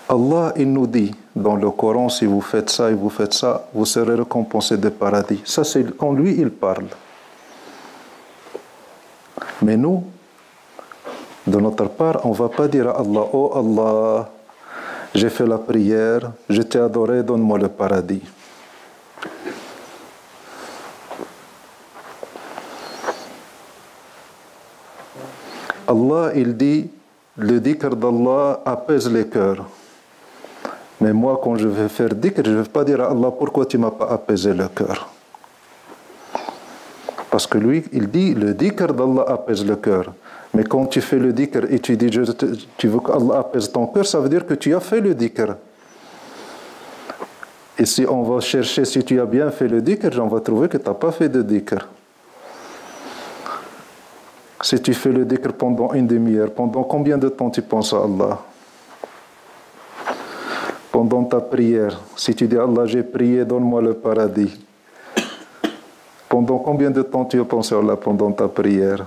Allah, il nous dit dans le Coran, si vous faites ça et vous faites ça, vous serez récompensé de paradis. Ça, c'est quand lui, il parle. Mais nous, de notre part, on ne va pas dire à Allah, oh Allah, j'ai fait la prière, je t'ai adoré, donne-moi le paradis. Allah, il dit, le dhikr d'Allah apaise les cœurs. Mais moi, quand je vais faire dhikr, je ne vais pas dire à Allah, pourquoi tu ne m'as pas apaisé le cœur? Parce que lui, il dit, le dhikr d'Allah apaise le cœur. Mais quand tu fais le dhikr et tu dis, tu veux qu'Allah apaise ton cœur, ça veut dire que tu as fait le dhikr. Et si on va chercher si tu as bien fait le dhikr, on va trouver que tu n'as pas fait de dhikr. Si tu fais le dhikr pendant une demi-heure, pendant combien de temps tu penses à Allah? Pendant ta prière, si tu dis Allah, j'ai prié, donne-moi le paradis. Pendant combien de temps tu as pensé à Allah pendant ta prière?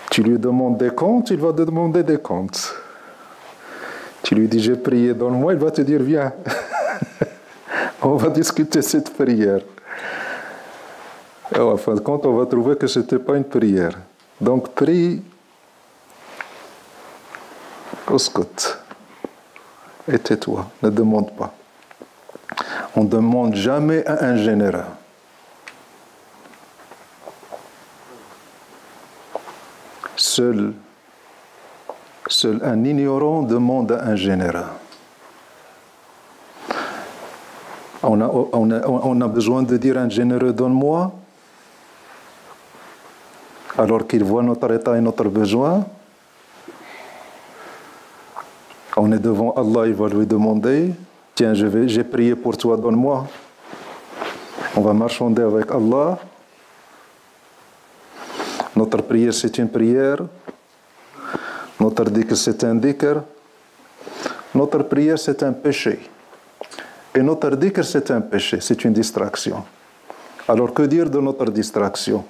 Tu lui demandes des comptes, il va te demander des comptes. Tu lui dis, j'ai prié, donne-moi, il va te dire, viens. On va discuter cette prière. Et en fin de compte, on va trouver que ce n'était pas une prière. Donc, prie, uskut, et tais-toi, ne demande pas. On ne demande jamais à un généreux. Seul un ignorant demande à un généreux. On a besoin de dire à un généreux, donne-moi, alors qu'il voit notre état et notre besoin. On est devant Allah, il va lui demander, tiens, j'ai prié pour toi, donne-moi. On va marchander avec Allah. Notre prière, c'est une prière. Notre dhikr, c'est un dhikr. Notre prière, c'est un péché. Et notre dhikr, c'est un péché, c'est une distraction. Alors, que dire de notre distraction?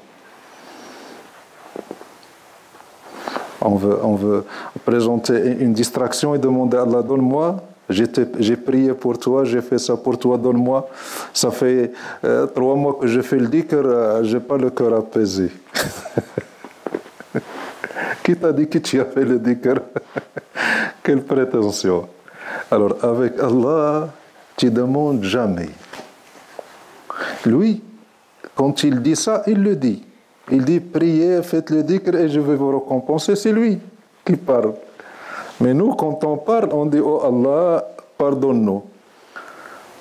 On veut présenter une distraction et demander à Allah, donne-moi, j'ai prié pour toi, j'ai fait ça pour toi, donne-moi. Ça fait 3 mois que je fais le dhikr, je n'ai pas le cœur apaisé. Qui t'a dit que tu as fait le dhikr? Quelle prétention! Alors, avec Allah, tu ne demandes jamais. Lui, quand il dit ça, il le dit. Il dit, priez, faites le dhikr et je vais vous récompenser. C'est lui qui parle. Mais nous, quand on parle, on dit, oh Allah, pardonne-nous.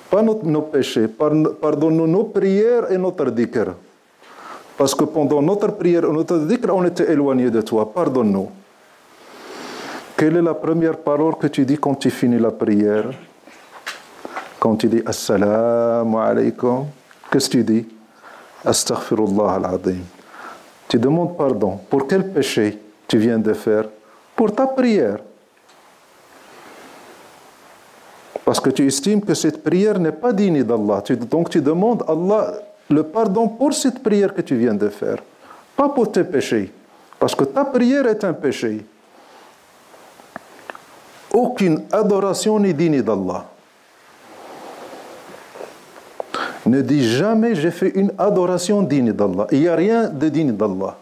Pas nos péchés, pardonne-nous nos prières et notre dhikr. Parce que pendant notre prière et notre dhikr, on était éloigné de toi. Pardonne-nous. Quelle est la première parole que tu dis quand tu finis la prière? Quand tu dis Assalamu alaykum, qu'est-ce que tu dis? Astaghfirullah al-azim. Tu demandes pardon. Pour quel péché tu viens de faire? Pour ta prière. Parce que tu estimes que cette prière n'est pas digne d'Allah. Donc tu demandes à Allah le pardon pour cette prière que tu viens de faire. Pas pour tes péchés. Parce que ta prière est un péché. Aucune adoration n'est digne d'Allah. Ne dis jamais j'ai fait une adoration digne d'Allah. Il n'y a rien de digne d'Allah.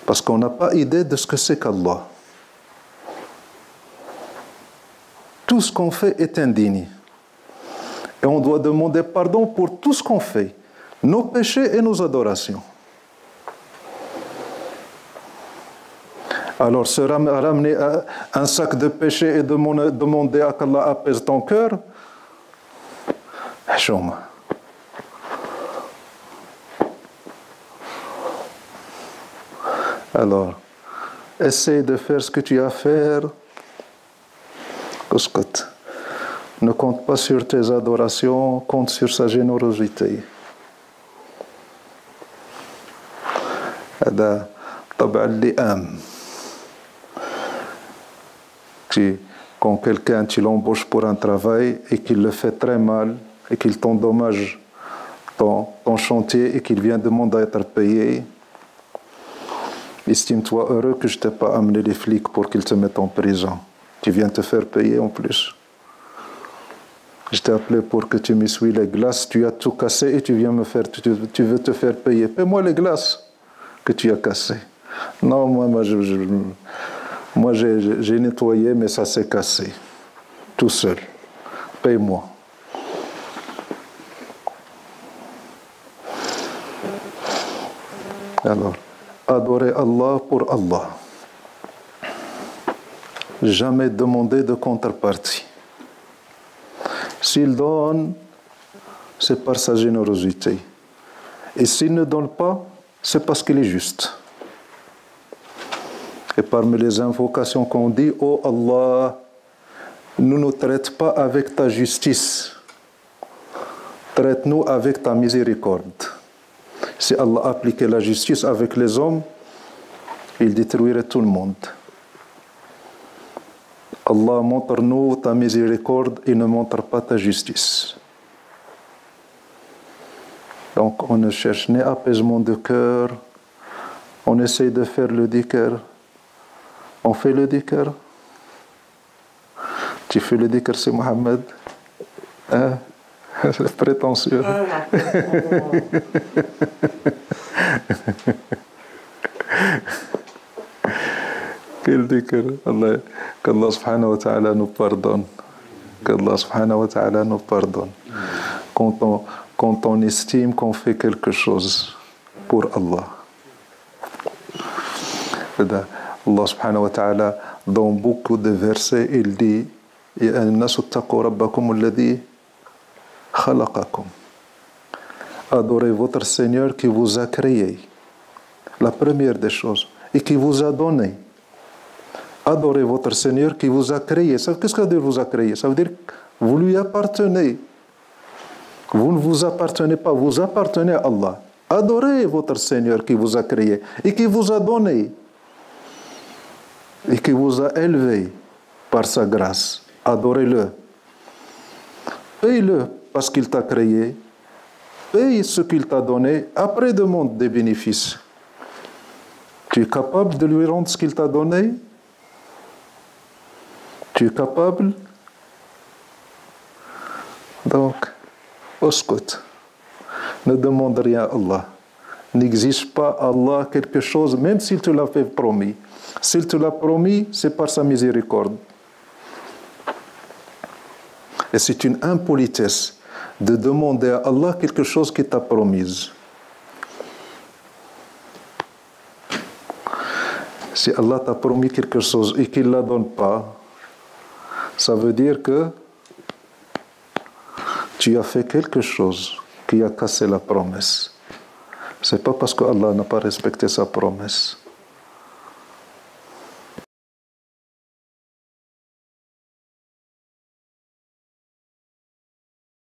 Parce qu'on n'a pas idée de ce que c'est qu'Allah. Tout ce qu'on fait est indigne. Et on doit demander pardon pour tout ce qu'on fait. Nos péchés et nos adorations. Alors, se ramener à un sac de péché et demander à qu'Allah apaise ton cœur, chôme. Alors, essaye de faire ce que tu as à faire. Ne compte pas sur tes adorations, compte sur sa générosité. هذا طبع اللئام. Quand quelqu'un, tu l'embauches pour un travail et qu'il le fait très mal et qu'il t'endommage ton chantier et qu'il vient demander à être payé, Estime-toi heureux que je t'ai pas amené les flics pour qu'ils te mettent en prison. Tu viens te faire payer en plus. Je t'ai appelé pour que tu m'essuies les glaces, tu as tout cassé et tu viens me faire, tu veux te faire payer. Paie-moi les glaces que tu as cassées. Non, moi j'ai nettoyé, mais ça s'est cassé. Tout seul. Paye-moi. Alors, adorer Allah pour Allah. Jamais demander de contrepartie. S'il donne, c'est par sa générosité. Et s'il ne donne pas, c'est parce qu'il est juste. Et parmi les invocations qu'on dit, oh Allah, ne nous traite pas avec ta justice. Traite-nous avec ta miséricorde. Si Allah appliquait la justice avec les hommes, il détruirait tout le monde. Allah, montre-nous ta miséricorde et ne montre pas ta justice. Donc on ne cherche ni apaisement de cœur, on essaie de faire le dhikr. On fait le dhikr. Tu fais le dhikr, c'est Mohamed? Hein? C'est prétentieux. Quel dhikr. Qu'Allah subhanahu wa ta'ala nous pardonne. Qu'Allah subhanahu wa ta'ala nous pardonne. Quand on estime qu'on fait quelque chose pour Allah. Allah subhanahu wa ta'ala, dans beaucoup de versets, il dit Ya an-nasu ttaqu rabbakum alladhi khalaqakum. Adorez votre Seigneur qui vous a créé. La première des choses. Et qui vous a donné. Adorez votre Seigneur qui vous a créé. Qu'est-ce que ça veut dire vous a créé? Ça veut dire que vous lui appartenez. Vous ne vous appartenez pas, vous appartenez à Allah. Adorez votre Seigneur qui vous a créé et qui vous a donné et qui vous a élevé par sa grâce. Adorez-le. Paye-le parce qu'il t'a créé. Paye ce qu'il t'a donné. Après, demande des bénéfices. Tu es capable de lui rendre ce qu'il t'a donné? Tu es capable? Donc, oscoute. Ne demande rien à Allah. N'exige pas à Allah quelque chose, même s'il te l'a fait promis. S'il te l'a promis, c'est par sa miséricorde. Et c'est une impolitesse de demander à Allah quelque chose qu'il t'a promis. Si Allah t'a promis quelque chose et qu'il ne la donne pas, ça veut dire que tu as fait quelque chose qui a cassé la promesse. C'est pas parce que Allah n'a pas respecté sa promesse.